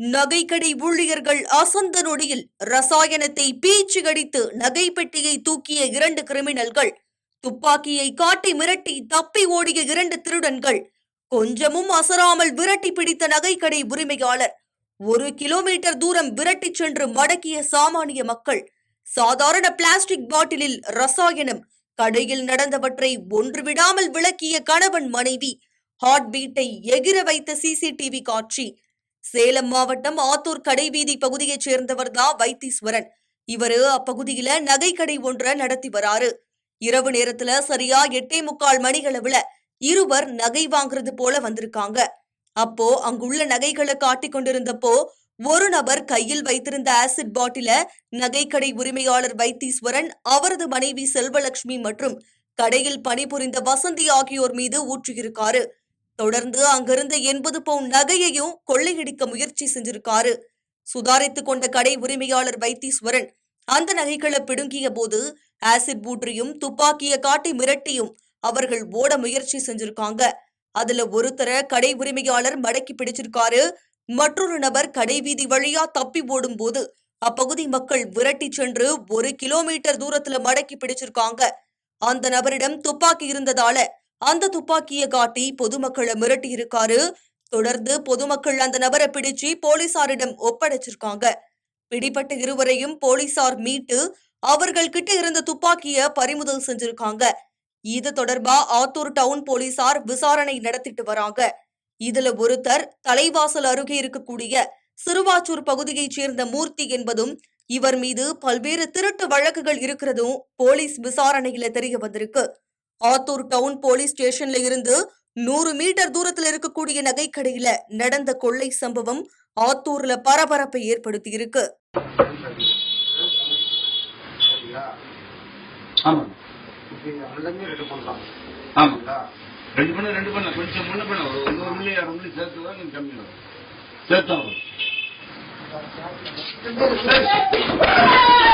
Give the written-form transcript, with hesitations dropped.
நகைக்கடை ஊழியர்கள் அசந்த நொடியில் ரசாயனத்தை பீச்சு அடித்து நகை பெட்டியை தூக்கிய 2 கிரிமினல்கள், துப்பாக்கியை காட்டி மிரட்டி தப்பி ஓடிய 2 திருடன்கள், கொஞ்சமும் அசராமல் விரட்டி பிடித்த நகைக்கடை உரிமையாளர், 1 கிலோமீட்டர் தூரம் விரட்டி சென்று மடக்கிய சாமானிய மக்கள், சாதாரண பிளாஸ்டிக் பாட்டிலில் ரசாயனம், கடையில் நடந்தவற்றை ஒன்று விடாமல் விளக்கிய கணவன் மனைவி, ஹார்ட் பீட்டை எகிர வைத்த சிசிடிவி காட்சி. சேலம் மாவட்டம் ஆத்தூர் கடைவீதி பகுதியைச் சேர்ந்தவர் தான் வைத்தீஸ்வரன். இவரு அப்பகுதியில நகைக்கடை ஒன்றை நடத்தி வராரு. இரவு நேரத்துல சரியா 8:45 மணிகளவுல இருவர் நகை வாங்குறது போல வந்திருக்காங்க. அப்போ அங்குள்ள நகைகளை காட்டிக் கொண்டிருந்தப்போ ஒரு நபர் கையில் வைத்திருந்த ஆசிட் பாட்டில நகைக்கடை உரிமையாளர் வைத்தீஸ்வரன், அவரது மனைவி செல்வலட்சுமி மற்றும் கடையில் பணிபுரிந்த வசந்தி ஆகியோர் மீது ஊற்றியிருக்காரு. தொடர்ந்து அங்கிருந்த 80 பவுன் நகையையும் கொள்ளையடிக்க முயற்சி செஞ்சிருக்காரு. சுதாரித்துக் கொண்ட கடை உரிமையாளர் வைத்தீஸ்வரன் அந்த நகைகளை பிடுங்கிய போது ஆசிட் ஊற்றியும் துப்பாக்கிய காட்டி மிரட்டியும் அவர்கள் ஓட முயற்சி செஞ்சிருக்காங்க. அதுல ஒருத்தர கடை உரிமையாளர் மடக்கி பிடிச்சிருக்காரு. மற்றொரு நபர் கடை வீதி வழியா தப்பி ஓடும் போது அப்பகுதி மக்கள் விரட்டி சென்று 1 கிலோமீட்டர் தூரத்துல மடக்கி பிடிச்சிருக்காங்க. அந்த நபரிடம் துப்பாக்கி இருந்ததால அந்த துப்பாக்கியை காட்டி பொதுமக்களை மிரட்டி இருக்காரு. தொடர்ந்து பொதுமக்கள் அந்த நபரை பிடிச்சு போலீசாரிடம் ஒப்படைச்சிருக்காங்க. பிடிப்பட்ட இருவரையும் போலீசார் மீட்டு அவர்கள் கிட்ட இருந்த துப்பாக்கிய பறிமுதல் செஞ்சிருக்காங்க. இது தொடர்பா ஆத்தூர் டவுன் போலீசார் விசாரணை நடத்திட்டு வராங்க. இதுல ஒருத்தர் தலைவாசல் அருகே இருக்கக்கூடிய சிறுவாச்சூர் பகுதியைச் சேர்ந்த மூர்த்தி என்பதும், இவர் மீது பல்வேறு திருட்டு வழக்குகள் இருக்கிறதும் போலீஸ் விசாரணையில தெரிய வந்திருக்கு. ஆத்தூர் டவுன் போலீஸ் ஸ்டேஷன்ல இருந்து 100 மீட்டர் தூரத்தில் இருக்கக்கூடிய நகைக்கடையில நடந்த கொள்ளை சம்பவம் ஆத்தூர்ல பரபரப்பை ஏற்படுத்தி இருக்கு. கொஞ்சம்